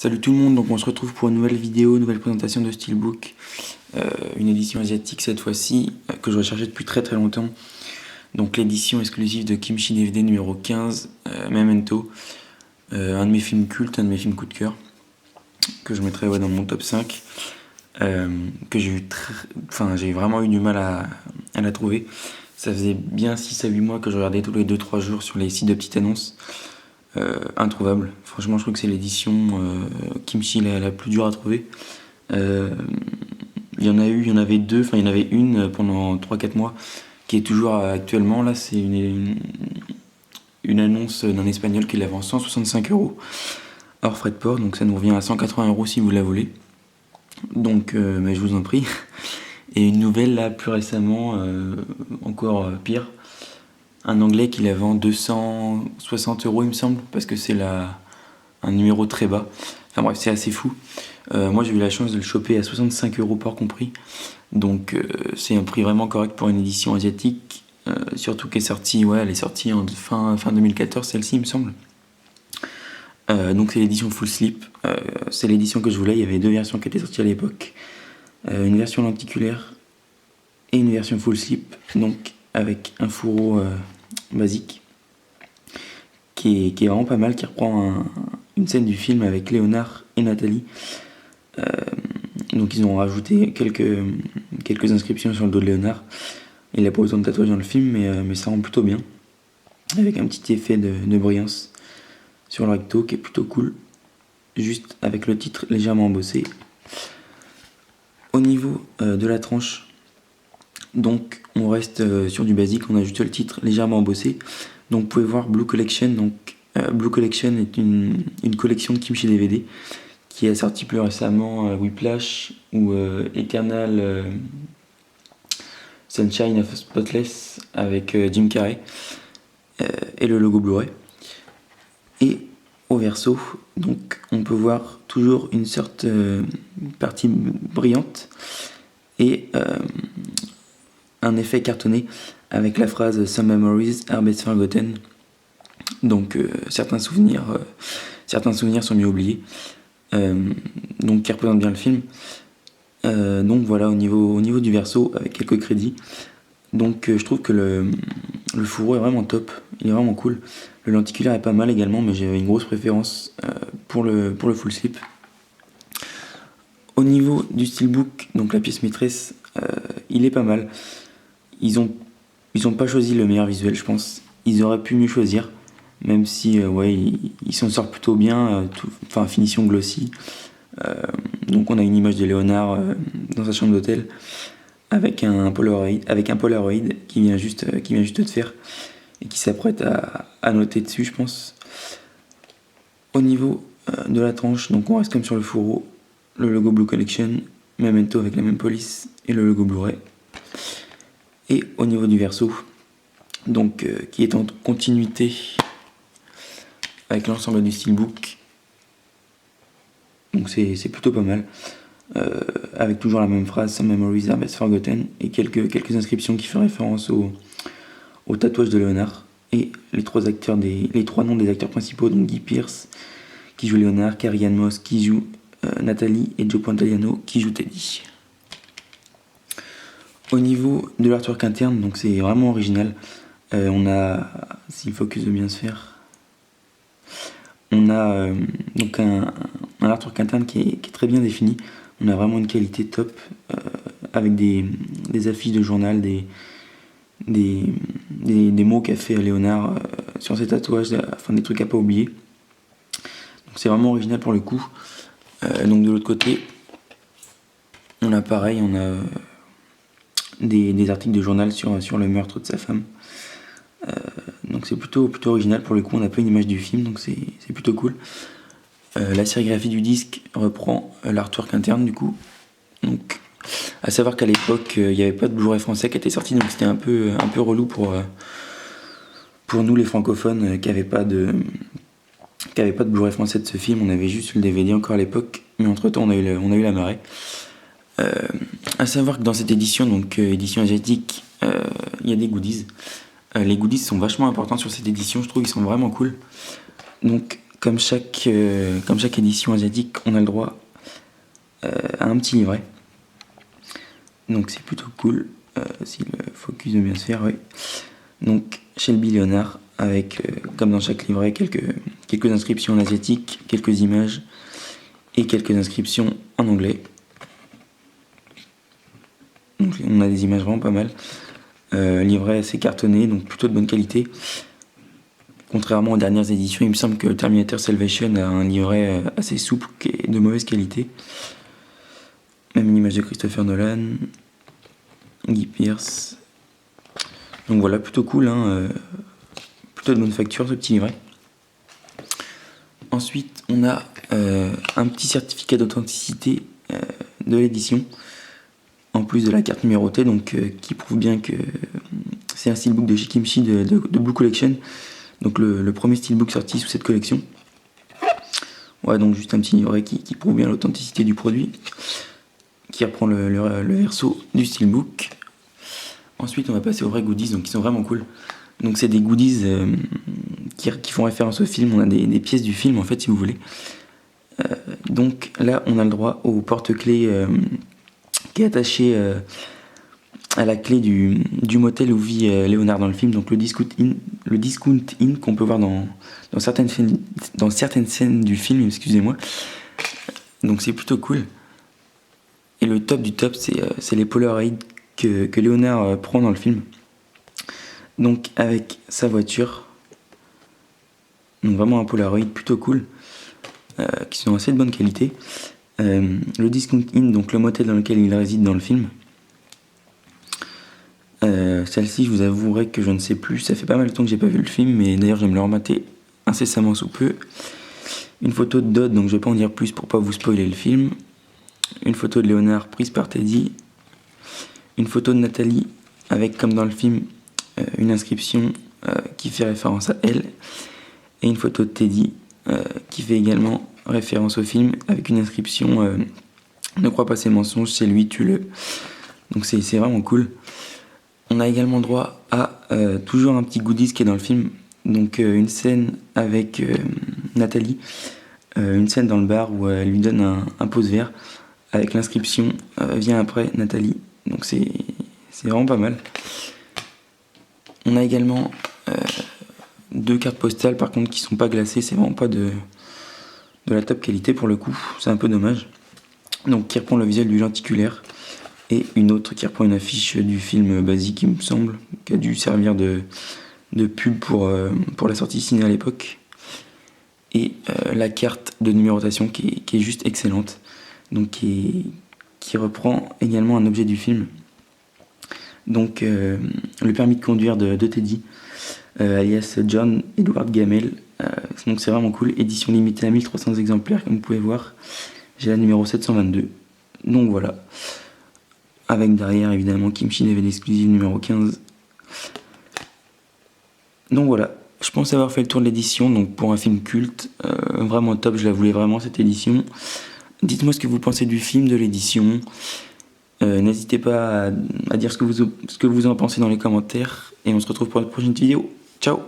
Salut tout le monde, donc on se retrouve pour une nouvelle vidéo, nouvelle présentation de Steelbook, une édition asiatique cette fois-ci, que je recherchais depuis très très longtemps. Donc l'édition exclusive de Kimchi DVD numéro 15, Memento, un de mes films cultes, un de mes films coup de cœur, que je mettrais dans mon top 5, que j'ai vraiment eu du mal à la trouver. Ça faisait bien 6 à 8 mois que je regardais tous les 2-3 jours sur les sites de petites annonces. Introuvable. Franchement, je trouve que c'est l'édition Kimchi la plus dure à trouver. Il y en avait deux, enfin il y en avait une pendant 3-4 mois qui est toujours actuellement. Là, c'est une annonce d'un espagnol qui la vend 165 € hors frais de port, donc ça nous revient à 180 € si vous la voulez. Donc, mais je vous en prie. Et une nouvelle là plus récemment, encore pire. Un anglais qui la vend 260 € il me semble, parce que c'est un numéro très bas. Enfin bref, c'est assez fou. Moi j'ai eu la chance de le choper à 65 € par compris. Donc c'est un prix vraiment correct pour une édition asiatique. Surtout qu'elle est sortie, elle est sortie en fin 2014 celle-ci il me semble. Donc c'est l'édition Full Slip. C'est l'édition que je voulais, il y avait deux versions qui étaient sorties à l'époque. Une version lenticulaire et une version Full Slip. Donc avec un fourreau basique qui est vraiment pas mal, qui reprend une scène du film avec Léonard et Nathalie. Donc ils ont rajouté quelques inscriptions sur le dos de Léonard. Il n'a pas autant de tatouages dans le film, mais ça rend plutôt bien, avec un petit effet de brillance sur le recto qui est plutôt cool, juste avec le titre légèrement embossé. Au niveau de la tranche, donc on reste sur du basique, on a juste le titre légèrement embossé. Donc vous pouvez voir Blue Collection. Donc Blue Collection est une collection de Kimchi DVD qui a sorti plus récemment Whiplash ou Eternal Sunshine of Spotless avec Jim Carrey et le logo Blu-ray. Et au verso, donc on peut voir toujours une sorte partie brillante et un effet cartonné avec la phrase Some memories are best forgotten. Donc certains souvenirs sont mieux oubliés. Donc qui représente bien le film. Donc voilà, au niveau du verso, avec quelques crédits. Donc je trouve que le fourreau est vraiment top, il est vraiment cool. Le lenticulaire est pas mal également, mais j'ai une grosse préférence pour le full slip. Au niveau du steelbook, donc la pièce maîtresse, il est pas mal. Ils ont pas choisi le meilleur visuel, je pense. Ils auraient pu mieux choisir, même si ils s'en sortent plutôt bien. Finition glossy. Donc on a une image de Léonard dans sa chambre d'hôtel avec un Polaroid qui vient juste de faire et qui s'apprête à noter dessus, je pense. Au niveau de la tranche, donc on reste comme sur le fourreau, le logo Blue Collection, Memento avec la même police et le logo Blu-ray. Et au niveau du verso, donc qui est en continuité avec l'ensemble du steelbook, donc c'est plutôt pas mal, avec toujours la même phrase Some memories are best forgotten et quelques inscriptions qui font référence au tatouage de Léonard et les trois noms des acteurs principaux, donc Guy Pearce qui joue Léonard, Carrie-Anne Moss qui joue Nathalie et Joe Pantoliano qui joue Teddy. Au niveau de l'artwork interne, donc c'est vraiment original. On a, si le focus veut bien se faire, on a donc un artwork interne qui est très bien défini. On a vraiment une qualité top, avec des affiches de journal, des mots qu'a fait Léonard sur ses tatouages, des trucs à pas oublier. Donc c'est vraiment original pour le coup. Donc de l'autre côté, on a pareil, on a des articles de journal sur le meurtre de sa femme. Donc c'est plutôt original pour le coup, on n'a pas une image du film, donc c'est plutôt cool. La sérigraphie du disque reprend l'artwork interne du coup. Donc à savoir qu'à l'époque il n'y avait pas de Blu-ray français qui était sorti, donc c'était un peu relou pour nous les francophones qui n'avaient pas de Blu-ray français de ce film. On avait juste le DVD encore à l'époque, mais entre temps on a eu la marée. À savoir que dans cette édition, donc édition asiatique, il y a des goodies. Les goodies sont vachement importants sur cette édition, je trouve qu'ils sont vraiment cool. Donc comme chaque édition asiatique, on a le droit à un petit livret. Donc c'est plutôt cool, si le focus veut bien se faire, oui. Donc Shelby Leonard, avec, comme dans chaque livret, quelques inscriptions en asiatique, quelques images et quelques inscriptions en anglais. Donc on a des images vraiment pas mal. Livret assez cartonné, donc plutôt de bonne qualité. Contrairement aux dernières éditions, il me semble que Terminator Salvation a un livret assez souple et de mauvaise qualité. Même une image de Christopher Nolan, Guy Pearce. Donc voilà, plutôt cool, hein, plutôt de bonne facture ce petit livret. Ensuite, on a un petit certificat d'authenticité de l'édition, en plus de la carte numérotée, donc qui prouve bien que c'est un steelbook de chez Kimchi de Blue Collection, donc le premier steelbook sorti sous cette collection. Ouais, donc juste un petit livret qui prouve bien l'authenticité du produit, qui reprend le verso du steelbook. Ensuite, on va passer aux vrais goodies, donc qui sont vraiment cool. Donc c'est des goodies qui font référence au film. On a des pièces du film, en fait, si vous voulez. Donc là, on a le droit au porte-clés qui est attaché à la clé du motel où vit Léonard dans le film. Donc le Discount Inn qu'on peut voir dans certaines scènes du film, excusez-moi. Donc c'est plutôt cool. Et le top du top, c'est les Polaroids que Léonard prend dans le film. Donc avec sa voiture. Donc vraiment un Polaroid plutôt cool, qui sont assez de bonne qualité. Le Discount Inn, donc le motel dans lequel il réside dans le film. Celle-ci, je vous avouerai que je ne sais plus, ça fait pas mal de temps que j'ai pas vu le film, mais d'ailleurs je vais me le remater incessamment sous peu. Une photo de Dodd, donc je vais pas en dire plus pour pas vous spoiler le film. Une photo de Léonard prise par Teddy. Une photo de Nathalie avec, comme dans le film, une inscription qui fait référence à elle. Et une photo de Teddy qui fait également référence au film avec une inscription ne crois pas ses mensonges, c'est lui, tue-le. Donc c'est vraiment cool. On a également droit à toujours un petit goodies qui est dans le film. Donc une scène avec Nathalie, une scène dans le bar où elle lui donne un pouce vert avec l'inscription viens après Nathalie. Donc c'est vraiment pas mal. On a également 2 cartes postales par contre qui sont pas glacées, c'est vraiment pas de la top qualité pour le coup, c'est un peu dommage. Donc qui reprend le visuel du lenticulaire, et une autre qui reprend une affiche du film basique, il me semble, qui a dû servir de pub pour la sortie ciné à l'époque. Et la carte de numérotation qui est juste excellente, donc qui reprend également un objet du film. Donc le permis de conduire de Teddy, alias John Edward Gamel. Donc c'est vraiment cool, édition limitée à 1300 exemplaires comme vous pouvez voir. J'ai la numéro 722. Donc voilà. Avec derrière évidemment Kimchi DVD exclusive numéro 15. Donc voilà. Je pense avoir fait le tour de l'édition, donc pour un film culte, vraiment top, je la voulais vraiment cette édition. Dites-moi ce que vous pensez du film, de l'édition. N'hésitez pas à dire ce que vous en pensez dans les commentaires. Et on se retrouve pour une prochaine vidéo. Ciao!